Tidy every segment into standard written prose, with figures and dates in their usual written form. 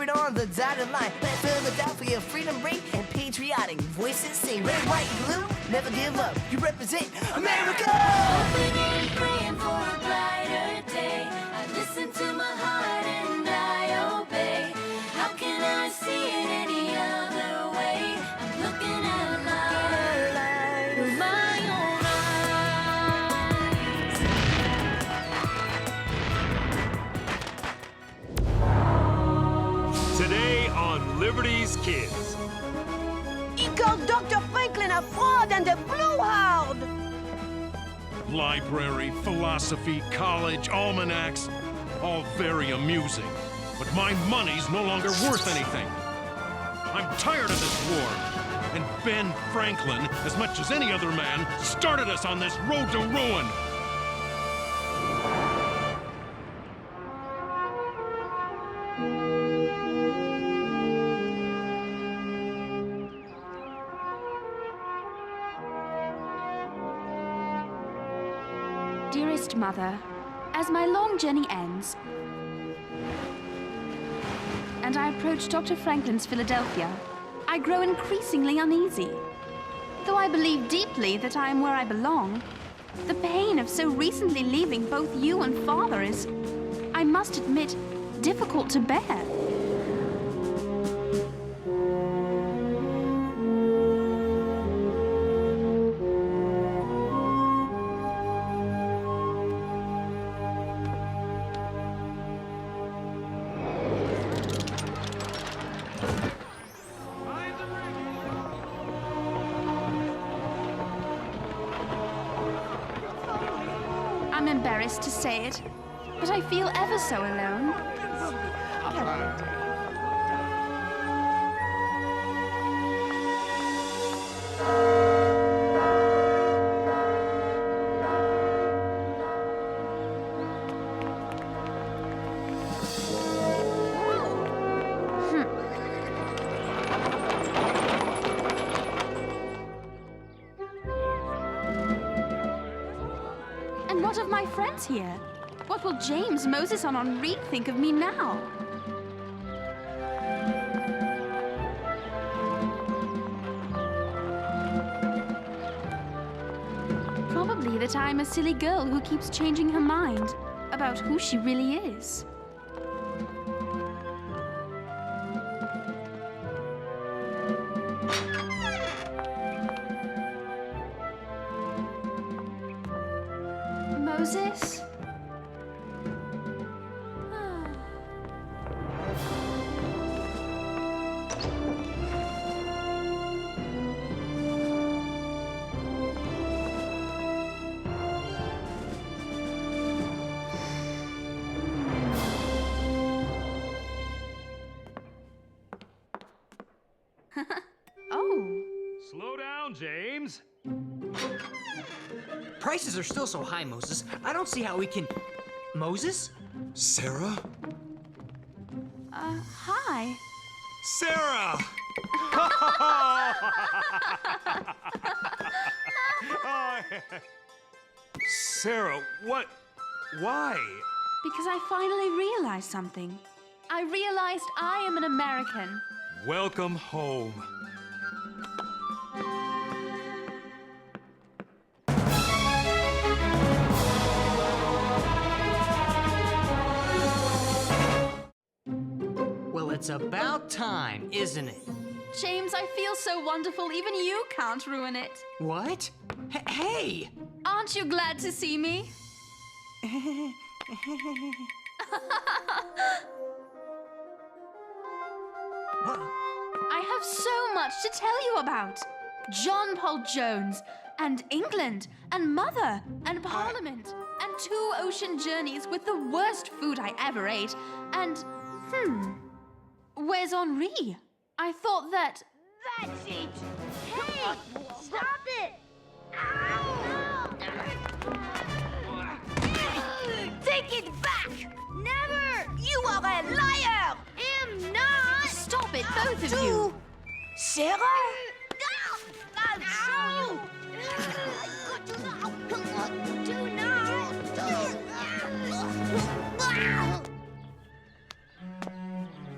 it on the dotted line. Let Philadelphia freedom ring and patriotic voices sing. Red, white, blue, never give up. You represent America. Hoping and praying for a brighter day. I listen to my heart and I obey. How can I see it any other way? I'm looking at life with my own eyes. Today on Liberty's Kids. He called Dr. Franklin a fraud and a blowhard! Library, philosophy, college, almanacs, all very amusing. But my money's no longer worth anything. I'm tired of this war. And Ben Franklin, as much as any other man, started us on this road to ruin. Dearest Mother, as my long journey ends, and I approach Dr. Franklin's Philadelphia, I grow increasingly uneasy. Though I believe deeply that I am where I belong, the pain of so recently leaving both you and Father is, I must admit, difficult to bear. I'm embarrassed to say it, but I feel ever so alone. And what of my friends here? What will James, Moses, and Henri think of me now? Probably that I'm a silly girl who keeps changing her mind about who she really is. Moses? Oh. Slow down, James. Prices are still so high, Moses. I don't see how we can... Moses? Sarah? Hi. Sarah! Sarah, what? Why? Because I finally realized something. I realized I am an American. Welcome home. Well, it's about time, isn't it? James, I feel so wonderful, even you can't ruin it. What? Hey! Aren't you glad to see me? I have so much to tell you about. John Paul Jones, and England, and Mother, and Parliament, and 2 ocean journeys with the worst food I ever ate, and, where's Henri? I thought that... That's it! Hey! Stop it! Ow! Take it back! Never! You are a liar! Am not! Stop it, both of you! Sarah? I'll show you! Do not!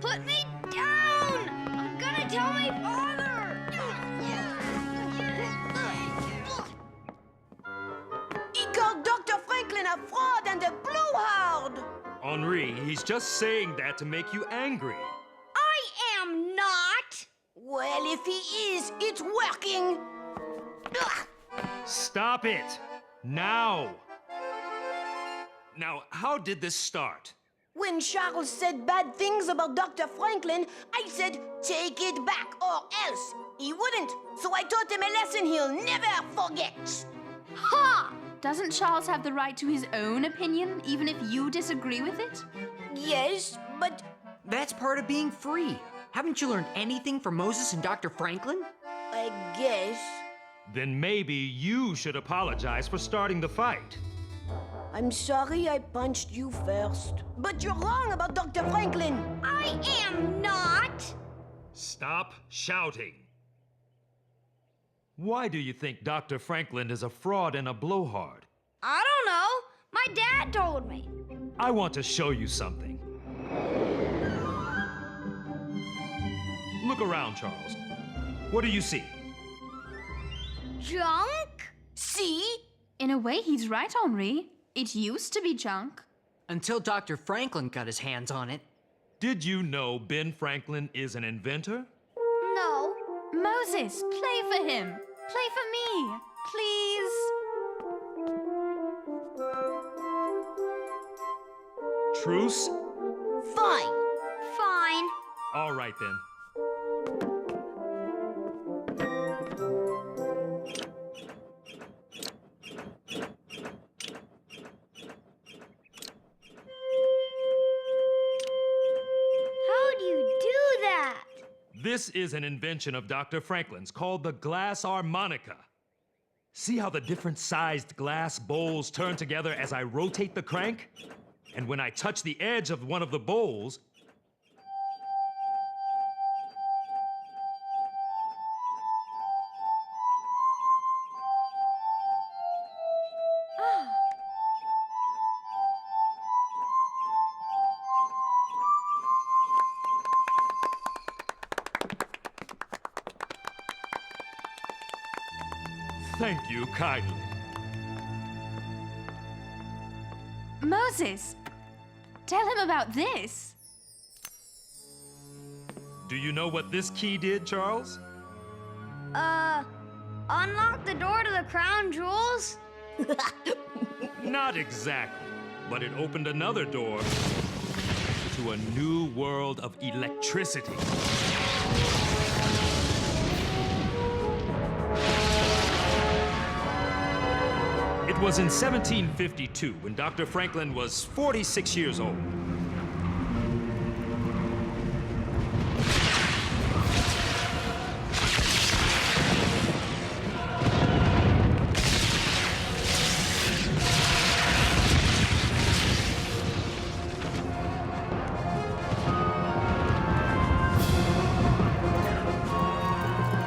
Put me way, he's just saying that to make you angry. I am not. Well, if he is, it's working. Ugh. Stop it! Now! Now, how did this start? When Charles said bad things about Dr. Franklin, I said, take it back or else. He wouldn't, so I taught him a lesson he'll never forget. Ha! Doesn't Charles have the right to his own opinion, even if you disagree with it? Yes, but That's part of being free. Haven't you learned anything from Moses and Dr. Franklin? I guess. Then maybe you should apologize for starting the fight. I'm sorry I punched you first. But you're wrong about Dr. Franklin. I am not. Stop shouting. Why do you think Dr. Franklin is a fraud and a blowhard? I don't know. My dad told me. I want to show you something. Look around, Charles. What do you see? Junk? See? In a way, he's right, Henri. It used to be junk. Until Dr. Franklin got his hands on it. Did you know Ben Franklin is an inventor? No. Moses, play for him. Play for me, please. Truce? Fine. Fine. All right then. How do you do that? This is an invention of Dr. Franklin's called the Glass Armonica. See how the different sized glass bowls turn together as I rotate the crank? And when I touch the edge of one of the bowls, thank you kindly. Moses, tell him about this. Do you know what this key did, Charles? Unlock the door to the crown jewels? Not exactly, but it opened another door to a new world of electricity. It was in 1752 when Dr. Franklin was 46 years old.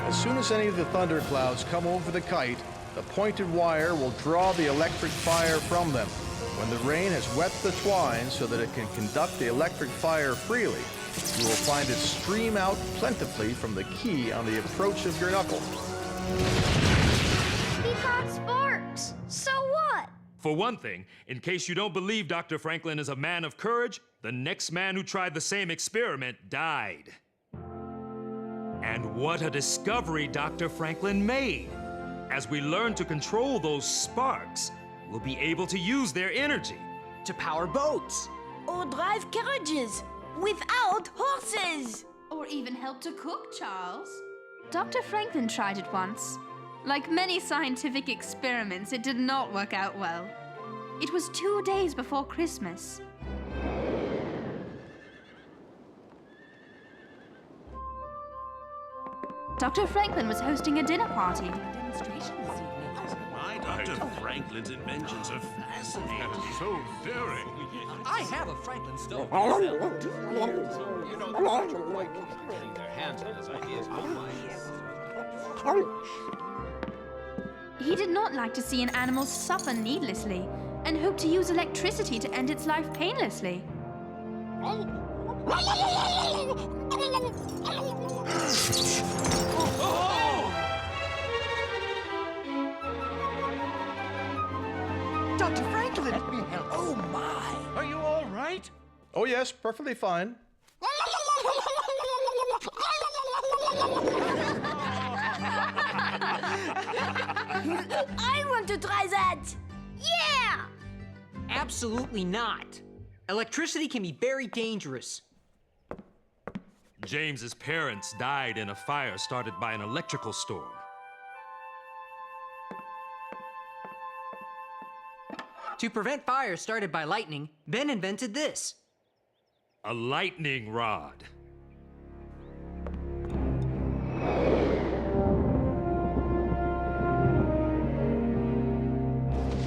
As soon as any of the thunderclouds come over the kite, the pointed wire will draw the electric fire from them. When the rain has wet the twine so that it can conduct the electric fire freely, you will find it stream out plentifully from the key on the approach of your knuckle. He caught sparks. So what? For one thing, in case you don't believe Dr. Franklin is a man of courage, the next man who tried the same experiment died. And what a discovery Dr. Franklin made! As we learn to control those sparks, we'll be able to use their energy. To power boats. Or drive carriages without horses. Or even help to cook, Charles. Dr. Franklin tried it once. Like many scientific experiments, it did not work out well. It was 2 days before Christmas. Dr. Franklin was hosting a dinner party. My Dr. Franklin's inventions are fascinating. So daring. I have a Franklin stove myself. You know, the Dr. White keeps getting their hands on his ideas online. He did not like to see an animal suffer needlessly and hoped to use electricity to end its life painlessly. Dr. Franklin! Oh, my! Are you all right? Oh, yes, perfectly fine. I want to try that! Yeah! Absolutely not. Electricity can be very dangerous. James's parents died in a fire started by an electrical storm. To prevent fires started by lightning, Ben invented this. A lightning rod.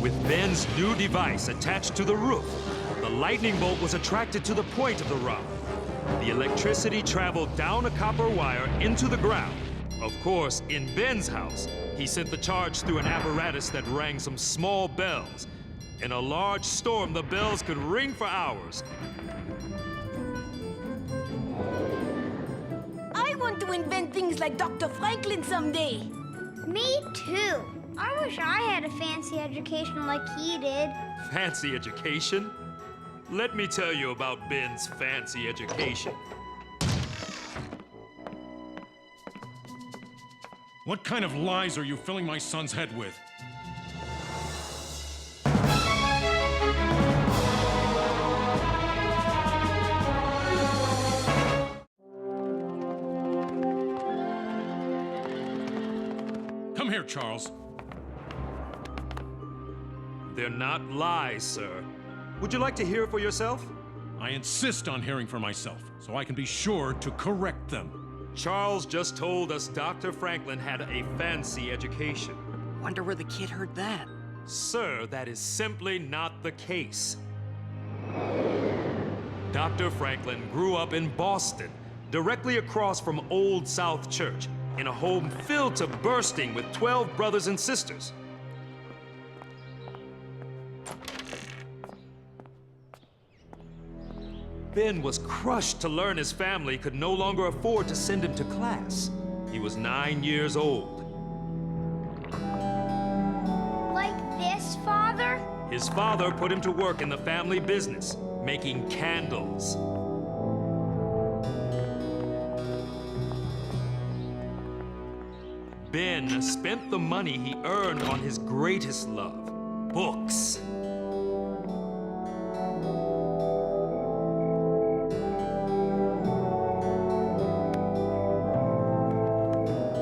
With Ben's new device attached to the roof, the lightning bolt was attracted to the point of the rod. The electricity traveled down a copper wire into the ground. Of course, in Ben's house, he sent the charge through an apparatus that rang some small bells. In a large storm, the bells could ring for hours. I want to invent things like Dr. Franklin someday. Me too. I wish I had a fancy education like he did. Fancy education? Let me tell you about Ben's fancy education. What kind of lies are you filling my son's head with? Come here, Charles. They're not lies, sir. Would you like to hear for yourself? I insist on hearing for myself, so I can be sure to correct them. Charles just told us Dr. Franklin had a fancy education. Wonder where the kid heard that. Sir, that is simply not the case. Dr. Franklin grew up in Boston, directly across from Old South Church, in a home filled to bursting with 12 brothers and sisters. Ben was crushed to learn his family could no longer afford to send him to class. He was 9 years old. Like this, Father? His father put him to work in the family business, making candles. Ben spent the money he earned on his greatest love, books.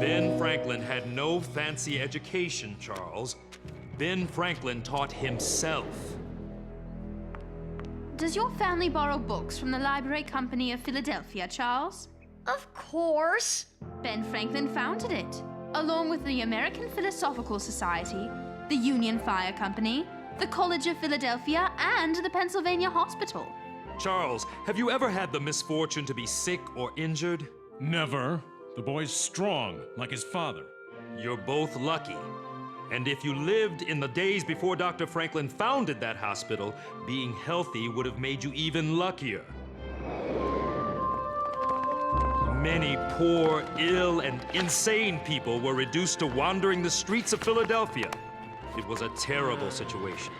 Ben Franklin had no fancy education, Charles. Ben Franklin taught himself. Does your family borrow books from the Library Company of Philadelphia, Charles? Of course. Ben Franklin founded it, along with the American Philosophical Society, the Union Fire Company, the College of Philadelphia, and the Pennsylvania Hospital. Charles, have you ever had the misfortune to be sick or injured? Never. The boy's strong, like his father. You're both lucky. And if you lived in the days before Dr. Franklin founded that hospital, being healthy would have made you even luckier. Many poor, ill, and insane people were reduced to wandering the streets of Philadelphia. It was a terrible situation.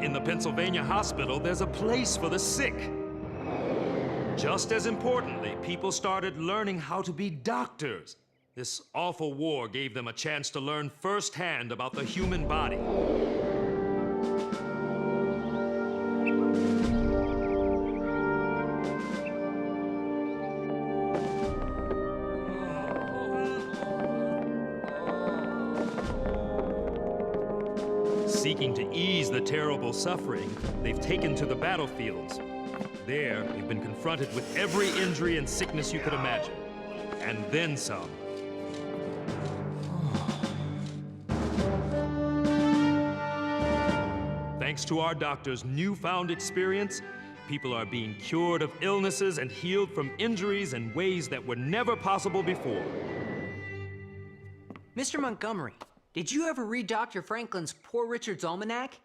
In the Pennsylvania hospital, there's a place for the sick. Just as importantly, people started learning how to be doctors. This awful war gave them a chance to learn firsthand about the human body. Seeking to ease the terrible suffering, they've taken to the battlefields. There, they've been confronted with every injury and sickness you could imagine, and then some. Thanks to our doctors' newfound experience, people are being cured of illnesses and healed from injuries in ways that were never possible before. Mr. Montgomery, did you ever read Dr. Franklin's Poor Richard's Almanack?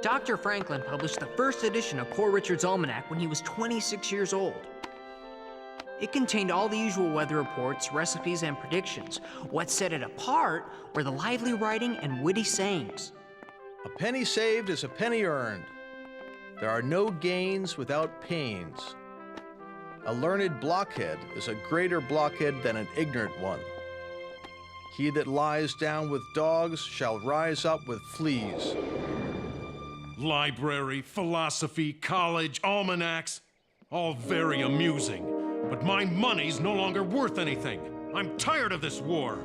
Dr. Franklin published the first edition of Poor Richard's Almanack when he was 26 years old. It contained all the usual weather reports, recipes, and predictions. What set it apart were the lively writing and witty sayings. A penny saved is a penny earned. There are no gains without pains. A learned blockhead is a greater blockhead than an ignorant one. He that lies down with dogs shall rise up with fleas. Library, philosophy, college, almanacs, all very amusing. But my money's no longer worth anything. I'm tired of this war.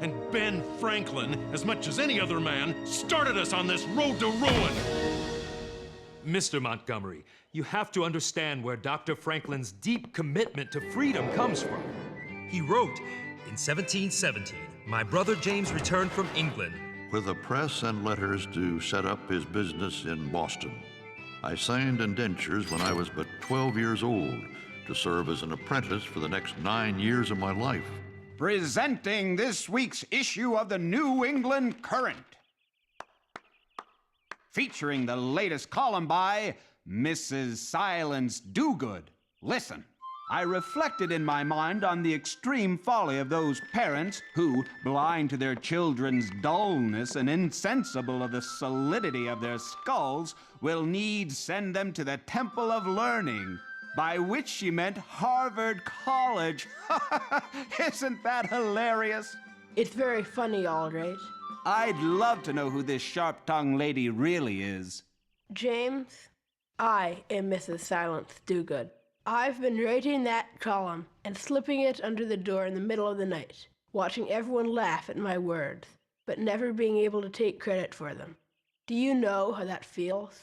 And Ben Franklin, as much as any other man, started us on this road to ruin. Mr. Montgomery, you have to understand where Dr. Franklin's deep commitment to freedom comes from. He wrote, in 1717, my brother James returned from England with a press and letters to set up his business in Boston. I signed indentures when I was but 12 years old to serve as an apprentice for the next 9 years of my life. Presenting this week's issue of the New England Current. Featuring the latest column by Mrs. Silence Dogood. Listen. I reflected in my mind on the extreme folly of those parents who, blind to their children's dullness and insensible of the solidity of their skulls, will needs send them to the Temple of Learning, by which she meant Harvard College. Isn't that hilarious? It's very funny, all right. I'd love to know who this sharp-tongued lady really is. James, I am Mrs. Silence Dogood. I've been writing that column and slipping it under the door in the middle of the night, watching everyone laugh at my words, but never being able to take credit for them. Do you know how that feels?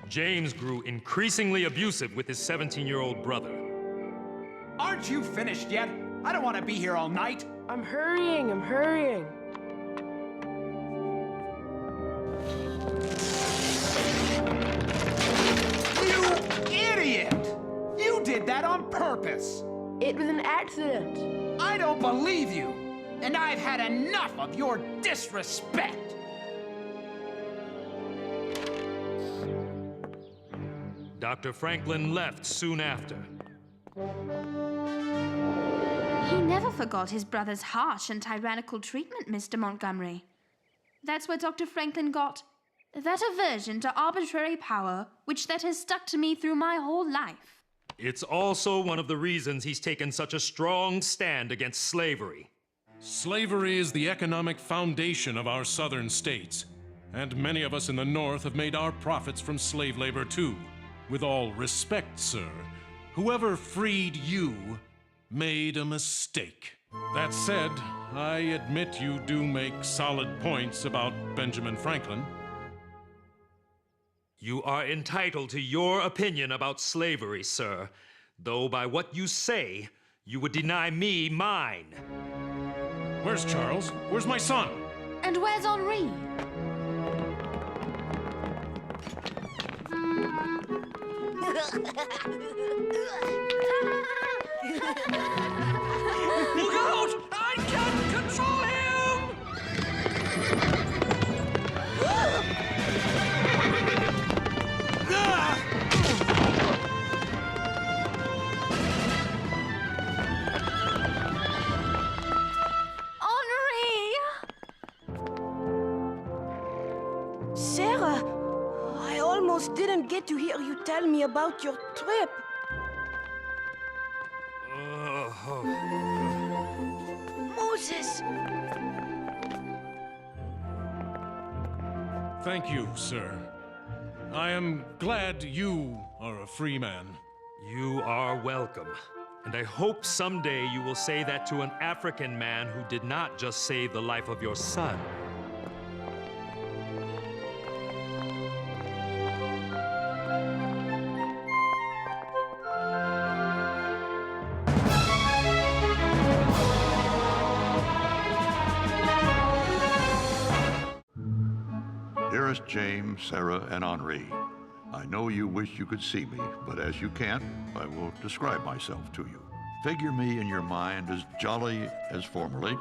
James grew increasingly abusive with his 17-year-old brother. Aren't you finished yet? I don't want to be here all night. I'm hurrying. You idiot! You did that on purpose. It was an accident. I don't believe you. And I've had enough of your disrespect. Dr. Franklin left soon after. He never forgot his brother's harsh and tyrannical treatment, Mr. Montgomery. That's where Dr. Franklin got that aversion to arbitrary power, which that has stuck to me through my whole life. It's also one of the reasons he's taken such a strong stand against slavery. Slavery is the economic foundation of our southern states, and many of us in the North have made our profits from slave labor too. With all respect, sir, whoever freed you made a mistake. That said, I admit you do make solid points about Benjamin Franklin. You are entitled to your opinion about slavery, sir, though by what you say, you would deny me mine. Where's Charles? Where's my son? And where's Henri? Look out! I can't control him! Henri! Sarah, I almost didn't get to hear you tell me about your trip. Moses! Thank you, sir. I am glad you are a free man. You are welcome. And I hope someday you will say that to an African man who did not just save the life of your son. Dearest James, Sarah, and Henri, I know you wish you could see me, but as you can't, I will describe myself to you. Figure me in your mind as jolly as formerly,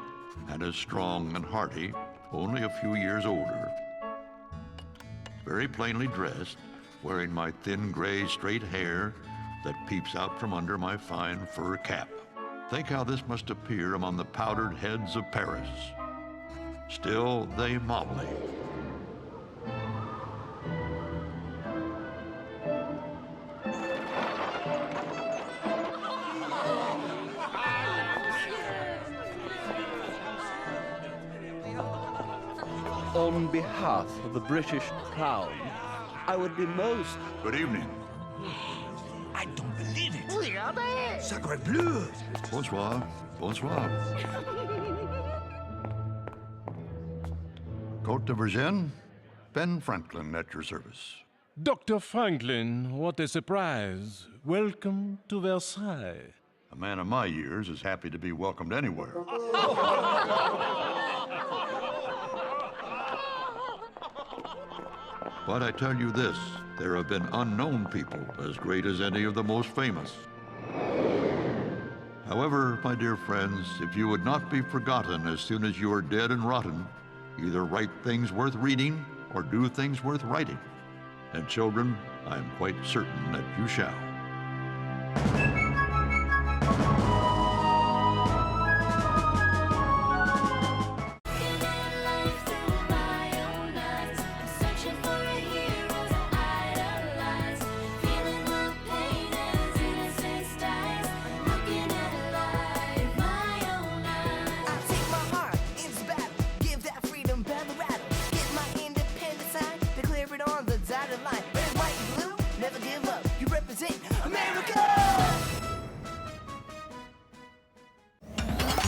and as strong and hearty, only a few years older. Very plainly dressed, wearing my thin gray straight hair that peeps out from under my fine fur cap. Think how this must appear among the powdered heads of Paris. Still, they mob me. On behalf of the British Crown, I would be most... Good evening. I don't believe it. Sacre bleu. Bonsoir. Bonsoir. Côte de Virgin, Ben Franklin at your service. Dr. Franklin, what a surprise. Welcome to Versailles. A man of my years is happy to be welcomed anywhere. But I tell you this, there have been unknown people as great as any of the most famous. However, my dear friends, if you would not be forgotten as soon as you are dead and rotten, either write things worth reading or do things worth writing. And children, I am quite certain that you shall.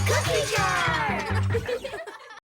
Cookie jar!